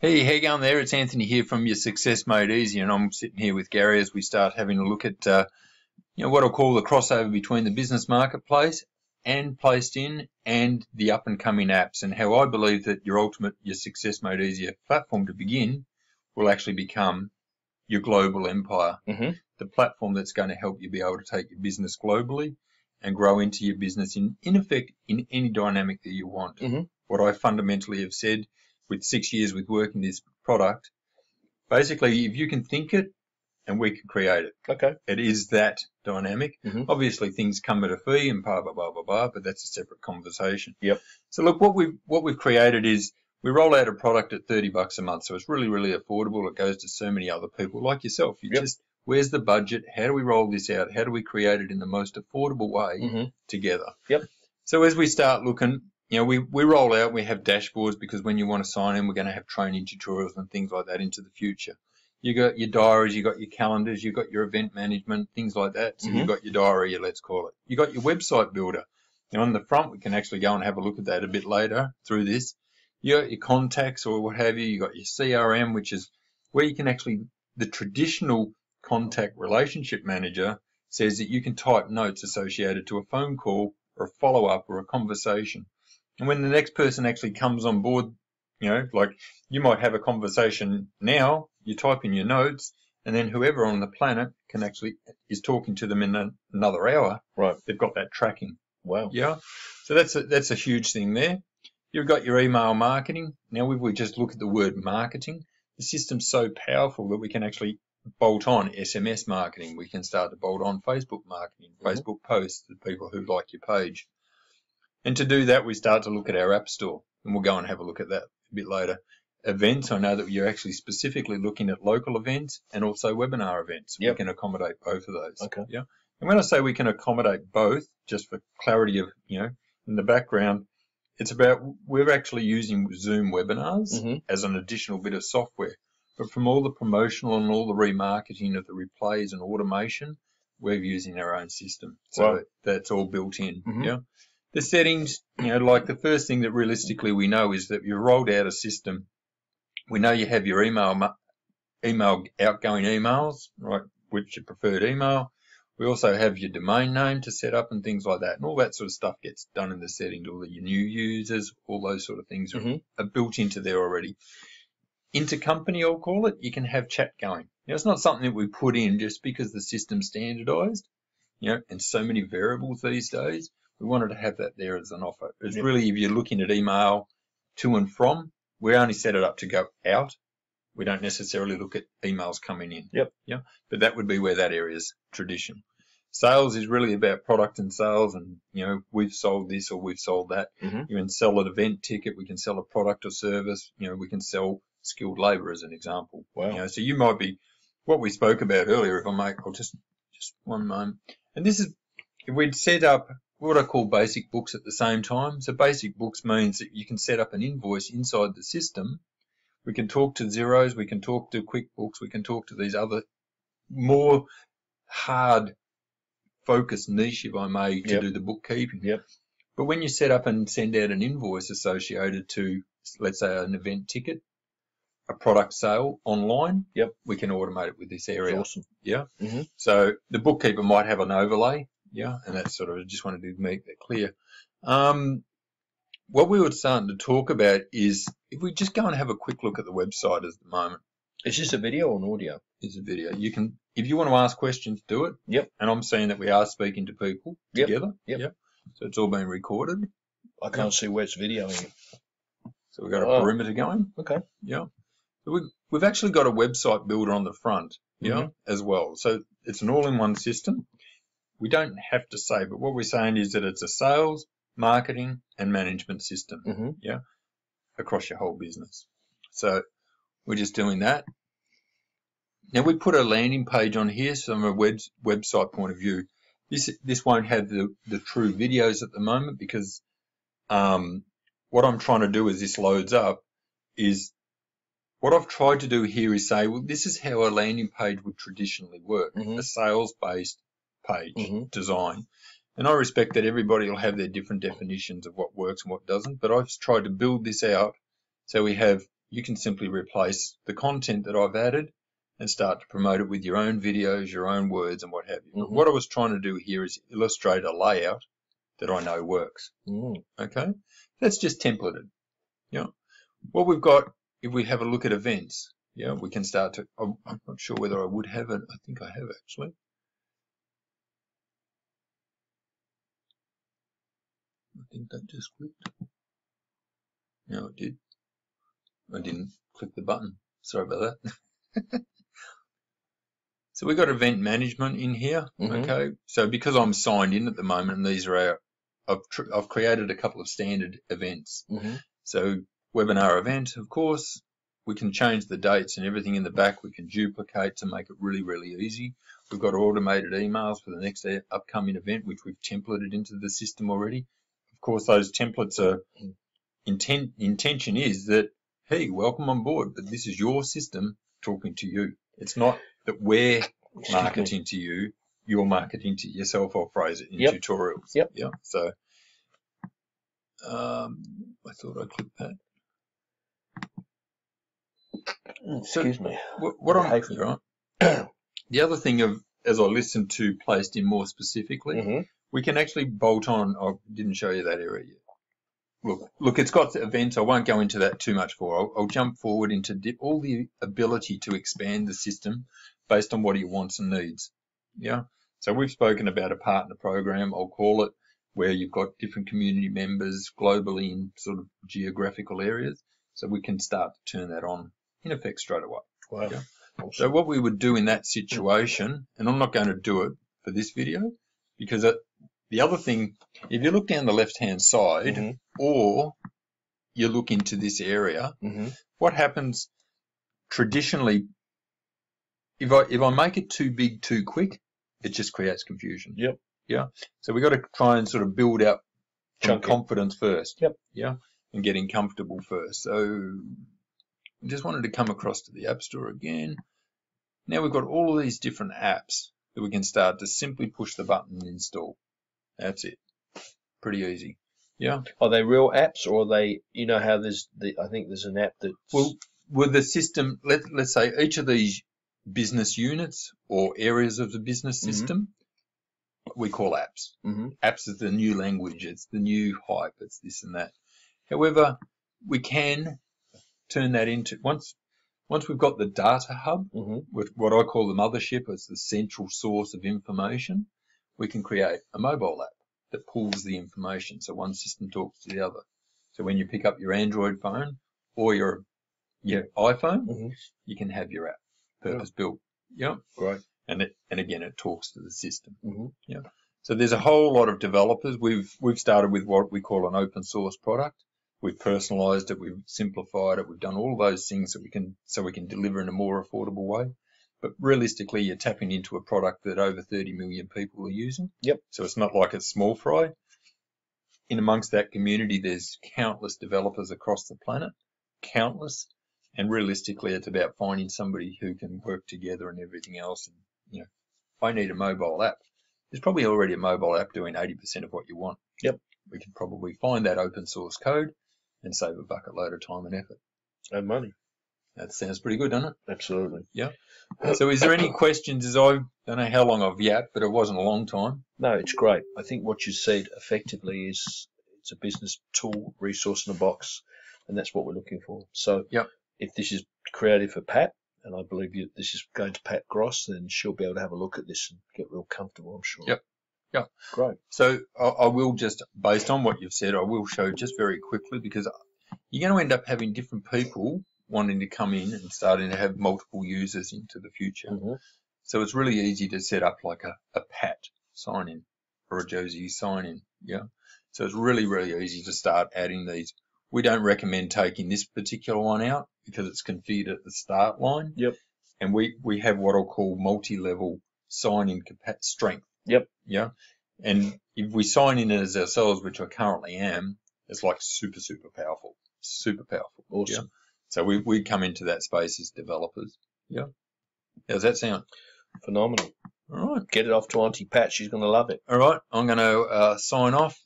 Hey, how you going there? It's Anthony here from Your Success Made Easy, and I'm sitting here with Gary as we start having a look at what I'll call the crossover between the business marketplace and Placed In and the up and coming apps, and how I believe that your Success Made Easier platform to begin will actually become your global empire. The platform that's going to help you be able to take your business globally and grow into your business in effect in any dynamic that you want. What I fundamentally have said with 6 years with working this product, basically if you can think it and we can create it. Okay. It is that dynamic. Obviously things come at a fee and blah, blah, blah, blah, blah, but that's a separate conversation. Yep. So look, what we've created is we roll out a product at $30 a month. So it's really, really affordable. It goes to so many other people like yourself. You just, where's the budget? How do we roll this out? How do we create it in the most affordable way together? Yep. So as we start looking, we roll out, we have dashboards because when you want to sign in, we're going to have training tutorials and things like that into the future. You got your diaries, you got your calendars, you got your event management, things like that. So you've got your diary, let's call it. You got your website builder. On the front, we can actually go and have a look at that a bit later through this. You got your contacts or what have you. You got your CRM, which is where you can actually, the traditional contact relationship manager says that you can type notes associated to a phone call or a follow-up or a conversation. And when the next person actually comes on board, like you might have a conversation now, you type in your notes, and then whoever on the planet can actually is talking to them in another hour. Right. They've got that tracking. Wow. Yeah. So that's a huge thing there. You've got your email marketing. Now, if we just look at the word marketing, the system's so powerful that we can actually bolt on SMS marketing. We can start to bolt on Facebook marketing, Facebook posts to people who like your page. And to do that, we start to look at our app store, and we'll go and have a look at that a bit later. Events, I know that you're actually specifically looking at local events and also webinar events. We can accommodate both of those. Okay. Yeah. And when I say we can accommodate both, just for clarity of, in the background, it's about we're actually using Zoom webinars as an additional bit of software. But from all the promotional and all the remarketing of the replays and automation, we're using our own system. So that's all built in. Yeah. The settings, like the first thing that realistically we know is that you've rolled out a system. We know you have your email outgoing emails, right, which your preferred email. We also have your domain name to set up and things like that. And all that sort of stuff gets done in the settings. All your new users, all those sort of things are built into there already. Intercompany, I'll call it, you can have chat going. It's not something that we put in just because the system's standardized, and so many variables these days. We wanted to have that there as an offer. It's really, if you're looking at email to and from, we only set it up to go out. We don't necessarily look at emails coming in. Yeah. But that would be where that area is tradition. Sales is really about product and sales, and we've sold this or we've sold that. You can sell an event ticket, we can sell a product or service, we can sell skilled labor as an example. Wow. So you might be what we spoke about earlier, if I make, I'll just one moment. And this is, if we'd set up what I call basic books at the same time. So basic books means that you can set up an invoice inside the system. We can talk to Xeros, we can talk to QuickBooks, we can talk to these other more hard focused niche, if I may, to do the bookkeeping. But when you set up and send out an invoice associated to, let's say, an event ticket, a product sale online, we can automate it with this area. That's awesome. Yeah. So the bookkeeper might have an overlay. Yeah, and that's sort of, I just wanted to make that clear. What we were starting to talk about is if we just go and have a quick look at the website at the moment. Is this a video or an audio? It's a video. You can, if you want to ask questions, do it. And I'm seeing that we are speaking to people together. So it's all being recorded. I can't see where it's videoing. So we've got a perimeter going. Okay. Yeah. So we've actually got a website builder on the front, as well. So it's an all-in-one system. We don't have to say, but what we're saying is that it's a sales, marketing, and management system, across your whole business. So we're just doing that. Now we put a landing page on here, so from a website point of view, this won't have the true videos at the moment because what I'm trying to do as this loads up is what I've tried to do here is say, well, this is how a landing page would traditionally work, a sales-based page design. And I respect that everybody will have their different definitions of what works and what doesn't, but I've tried to build this out so we have you can simply replace the content that I've added and start to promote it with your own videos, your own words, and what have you. But what I was trying to do here is illustrate a layout that I know works. Okay, that's just templated. Yeah, what we've got, if we have a look at events, yeah, we can start to. I'm not sure whether I would have it. I think I have actually. I think that just clicked. No, it did. I didn't click the button. Sorry about that. So we've got event management in here. Okay. So because I'm signed in at the moment, and these are I've created a couple of standard events. So webinar event, of course, we can change the dates and everything in the back. We can duplicate to make it really, really easy. We've got automated emails for the next upcoming event, which we've templated into the system already. Of course, those templates are intention is that, hey, welcome on board, but this is your system talking to you. It's not that we're marketing to you, you're marketing to yourself, I'll phrase it in tutorials. Yeah. So I thought I clicked that. Excuse me. What I'm right. The other thing as I listened to placed in more specifically, we can actually bolt on. I didn't show you that area yet. Look, it's got events. I won't go into that too much for. I'll jump forward into all the ability to expand the system based on what he wants and needs. Yeah. So we've spoken about a partner program, I'll call it, where you've got different community members globally in sort of geographical areas. So we can start to turn that on in effect straight away. Wow. Yeah? Awesome. So what we would do in that situation, and I'm not going to do it for this video, because the other thing, if you look down the left-hand side, or you look into this area, what happens traditionally, if I make it too big too quick, it just creates confusion. Yep. Yeah. So we've got to try and sort of build up some confidence first. Yep. Yeah. And getting comfortable first. So I just wanted to come across to the App Store again. Now we've got all of these different apps that we can start to simply push the button and install. That's it. Pretty easy. Yeah. Are they real apps, or are they, you know how I think there's an app that... Well, with the system, let's say each of these business units or areas of the business system, we call apps. Apps is the new language. It's the new hype. It's this and that. However, we can turn that into, once we've got the data hub, with what I call the mothership, it's the central source of information, we can create a mobile app that pulls the information. So one system talks to the other. So when you pick up your Android phone or your iPhone, you can have your app purpose built. Yeah. Great. And again, it talks to the system. Yeah. So there's a whole lot of developers. We've started with what we call an open source product. We've personalized it. We've simplified it. We've done all those things so we can deliver in a more affordable way. But realistically, you're tapping into a product that over 30 million people are using. Yep. So it's not like it's small fry. In amongst that community, there's countless developers across the planet, countless. And realistically, it's about finding somebody who can work together and everything else. And, you know, I need a mobile app. There's probably already a mobile app doing 80% of what you want. Yep. We can probably find that open source code and save a bucket load of time and effort. And money. That sounds pretty good, doesn't it? Absolutely. Yeah. So is there any questions? I don't know how long I've yapped, but it wasn't a long time. No, it's great. I think what you said effectively is it's a business tool, resource in a box, and that's what we're looking for. So if this is creative for Pat, and I believe this is going to Pat Gross, then she'll be able to have a look at this and get real comfortable, I'm sure. Yep. Yeah. Great. So I will just, based on what you've said, I will show just very quickly, because you're going to end up having different people wanting to come in and starting to have multiple users into the future. So it's really easy to set up like a Pat sign in or a Josie sign in. Yeah. So it's really, really easy to start adding these. We don't recommend taking this particular one out because it's configured at the start line. Yep. And we have what I'll call multi-level sign-in strength. Yep. Yeah. And if we sign in as ourselves, which I currently am, it's like super, super powerful. Super powerful. Awesome. Yeah? So we come into that space as developers. Yeah. How's that sound? Phenomenal. All right. Get it off to Auntie Pat. She's going to love it. All right. I'm going to sign off.